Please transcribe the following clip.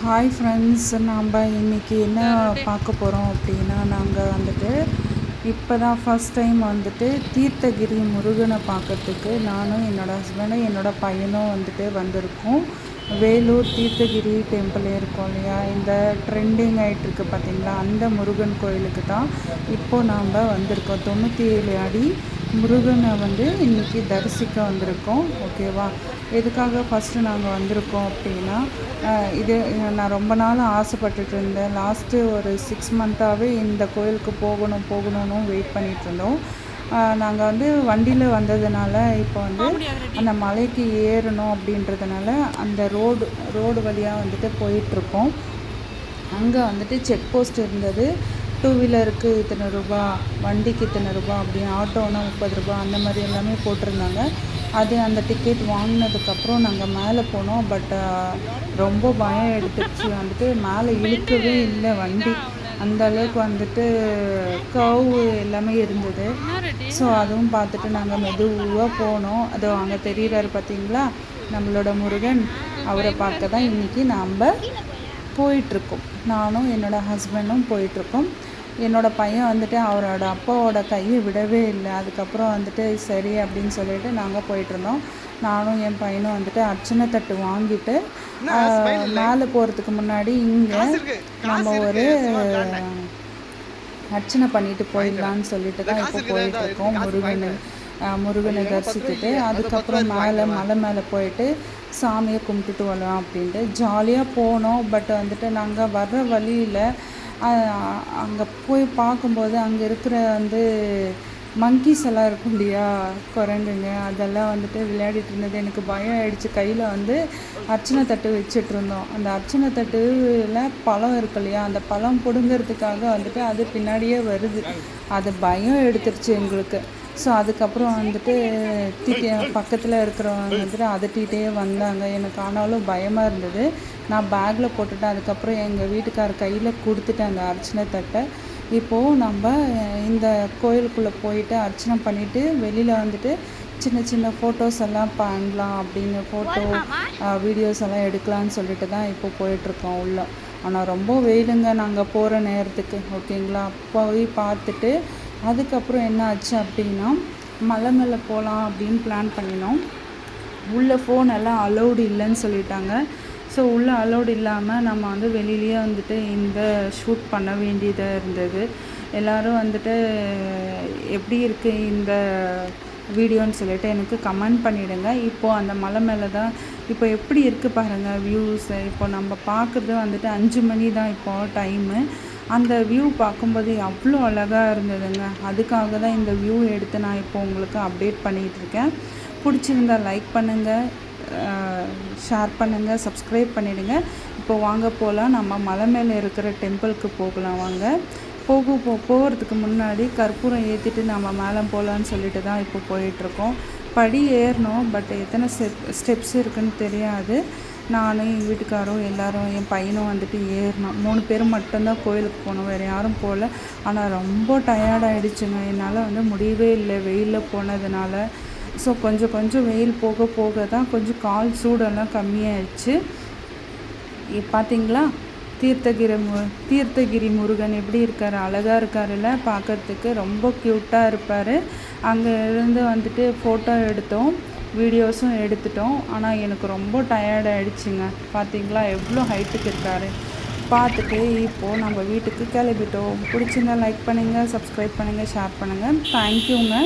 Hi friends, நாம் இன்றைக்கி என்ன பார்க்க போகிறோம் அப்படின்னா, நாங்கள் வந்துட்டு இப்போ தான் ஃபஸ்ட் டைம் வந்துட்டு தீர்த்தகிரி முருகனை பார்க்கறதுக்கு நானும் என்னோடய ஹஸ்பண்டும் என்னோடய பையனும் வந்துட்டு வந்திருக்கோம். வேலூர் தீர்த்தகிரி டெம்பிள் இருக்கும் இல்லையா, இந்த ட்ரெண்டிங் ஆகிட்டுருக்கு பார்த்திங்களா, அந்த முருகன் கோயிலுக்கு தான் இப்போது நாம் வந்திருக்கோம். 97 அடி முருகனை இன்றைக்கி தரிசிக்க வந்திருக்கோம். ஓகேவா, எதுக்காக ஃபஸ்ட்டு நாங்கள் வந்திருக்கோம் அப்படின்னா, இது நான் ரொம்ப நாள் ஆசைப்பட்டுட்டு இருந்தேன். லாஸ்ட்டு ஒரு 6 மந்த்தாகவே இந்த கோயிலுக்கு போகணும்னு வெயிட் பண்ணிகிட்ருந்தோம். நாங்கள் வண்டியில் வந்ததுனால இப்போ அந்த மலைக்கு ஏறணும் அப்படின்றதுனால அந்த ரோடு வழியாக போயிட்டுருக்கோம். அங்கே செக் போஸ்ட் இருந்தது. 2 வீலருக்கு இத்தனை ரூபா, வண்டிக்கு இத்தனை ரூபா, அப்படின்னு ஆட்டோனா 30 ரூபா, அந்த மாதிரி எல்லாமே போட்டிருந்தாங்க. அந்த டிக்கெட் வாங்கினதுக்கப்புறம் நாங்கள் மேலே போனோம். பட் ரொம்ப பயம் எடுத்துருச்சு. மேலே இழுக்கவே இல்லை வண்டி. அந்த அளவுக்கு கர்வ் எல்லாமே இருந்தது. ஸோ அதுவும் பார்த்துட்டு நாங்கள் மெதுவாக போனோம். அதோ அங்கே தெரிகிறாரு பார்த்தீங்களா நம்மளோட முருகன், அவரை பார்க்க தான் இன்றைக்கி நாம் போயிட்டுருக்கோம். நானும் என்னோடய ஹஸ்பண்டும் போயிட்டுருக்கோம். என்னோடய பையன் அவரோட அப்பாவோட கையை விடவே இல்லை. அதுக்கப்புறம் சரி அப்படின்னு சொல்லிட்டு நாங்கள் போயிட்டுருந்தோம். நானும் என் பையனும் அர்ச்சனை தட்டு வாங்கிட்டு மேலே போகிறதுக்கு முன்னாடி இங்கே நம்ம ஒரு அர்ச்சனை பண்ணிட்டு போயிடலான்னு சொல்லிட்டு தான் இப்போ போயிட்டுருக்கோம். முருகனை தரிசித்துட்டு அதுக்கப்புறம் மலை மேலே போயிட்டு சாமியை கும்பிட்டுட்டு வரலாம் அப்படின்ட்டு ஜாலியாக போனோம். பட் நாங்கள் வர்ற வழியில் அங்கே போய் பார்க்கும்போது அங்கே இருக்கிற மங்கீஸ் எல்லாம் இருக்கும் இல்லையா, குரங்குங்க, அதெல்லாம் விளையாடிட்டு இருந்தது. எனக்கு பயம் ஆகிடுச்சு. கையில் அர்ச்சனை தட்டு வச்சிட்ருந்தோம். அந்த அர்ச்சனை தட்டுல பழம் இருக்கு இல்லையா, அந்த பழம் பிடுங்கிறதுக்காக அது பின்னாடியே வருது. அது பயம் எடுத்துருச்சு எங்களுக்கு. ஸோ அதுக்கப்புறம் பக்கத்தில் இருக்கிறவங்க அதட்டிகிட்டே வந்தாங்க. எனக்கு ஆனாலும் பயமாக இருந்தது. நான் பேக்கில் போட்டுட்டேன். அதுக்கப்புறம் எங்கள் வீட்டுக்கார கையில் கொடுத்துட்டேன் அந்த அர்ச்சனை தட்டை. இப்போது நம்ம இந்த கோயிலுக்குள்ளே போயிட்டு அர்ச்சனை பண்ணிவிட்டு வெளியில் சின்ன சின்ன ஃபோட்டோஸ் எல்லாம் பண்ணலாம் அப்படின்னு வீடியோஸ் எல்லாம் எடுக்கலான்னு சொல்லிட்டு தான் இப்போ போயிட்டுருக்கோம் உள்ள. ஆனால் ரொம்ப வெயிலுங்க நாங்கள் போகிற நேரத்துக்கு. ஓகேங்களா, போய் பார்த்துட்டு அதுக்கப்புறம் என்ன ஆச்சு அப்படின்னா, மலை மேலே போகலாம் அப்படின்னு பிளான் பண்ணினோம். உள்ளே ஃபோன் எல்லாம் அலௌடு இல்லைன்னு சொல்லிட்டாங்க. ஸோ உள்ளே அலௌடு இல்லாமல் நம்ம வெளியிலேயே இந்த ஷூட் பண்ண வேண்டியதாக இருந்தது. எல்லோரும் எப்படி இருக்குது இந்த வீடியோன்னு சொல்லிட்டு எனக்கு கமெண்ட் பண்ணிவிடுங்க. இப்போது அந்த மலை மேலே தான் இப்போ எப்படி இருக்குது பாருங்கள் வியூஸை. இப்போ நம்ம பார்க்குறது 5 மணி தான் இப்போது டைமு. அந்த வியூ பார்க்கும்போது அவ்வளோ அழகாக இருந்ததுங்க. அதுக்காக தான் இந்த வியூ எடுத்து நான் இப்போ உங்களுக்கு அப்டேட் பண்ணிகிட்ருக்கேன். பிடிச்சிருந்தால் லைக் பண்ணுங்கள், ஷேர் பண்ணுங்கள், சப்ஸ்கிரைப் பண்ணிவிடுங்க. இப்போ வாங்க போகலாம், நம்ம மலை மேலே இருக்கிற டெம்பிளுக்கு போகலாம். வாங்க போகிறதுக்கு முன்னாடி கற்பூரம் ஏற்றிட்டு நம்ம மேலே போகலான்னு சொல்லிட்டு தான் இப்போ போயிட்டுருக்கோம். படி ஏறணும், பட் எத்தனை ஸ்டெப்ஸ் இருக்குதுன்னு தெரியாது. நான் எங்கள் வீட்டுக்காரும் எல்லோரும் என் பையனும் ஏறினோம். 3 பேர் மட்டும்தான் கோயிலுக்கு போனோம், வேறு யாரும் போகல. ஆனால் ரொம்ப டயர்டாகிடுச்சுங்க. என்னால் முடியவே இல்லை வெயிலில் போனதுனால. ஸோ கொஞ்சம் வெயில் போக தான் கொஞ்சம் கால் சூடெல்லாம் கம்மியாயிடுச்சு. பார்த்தீங்களா, தீர்த்தகிரி முருகன் எப்படி இருக்கார், அழகாக இருக்காருல்ல, பார்க்குறதுக்கு ரொம்ப க்யூட்டாக இருப்பார். அங்கே இருந்து ஃபோட்டோ எடுத்தோம், வீடியோஸும் எடுத்துட்டோம். ஆனால் எனக்கு ரொம்ப டயர்டாகிடுச்சுங்க. பார்த்தீங்களா எவ்வளோ ஹைட்டுக்கு இருக்கார். பார்த்துட்டு இப்போது நம்ம வீட்டுக்கு கிளம்பிட்டோம். பிடிச்சிருந்தா லைக் பண்ணுங்கள், சப்ஸ்கிரைப் பண்ணுங்கள், ஷேர் பண்ணுங்கள். தேங்க்யூங்க.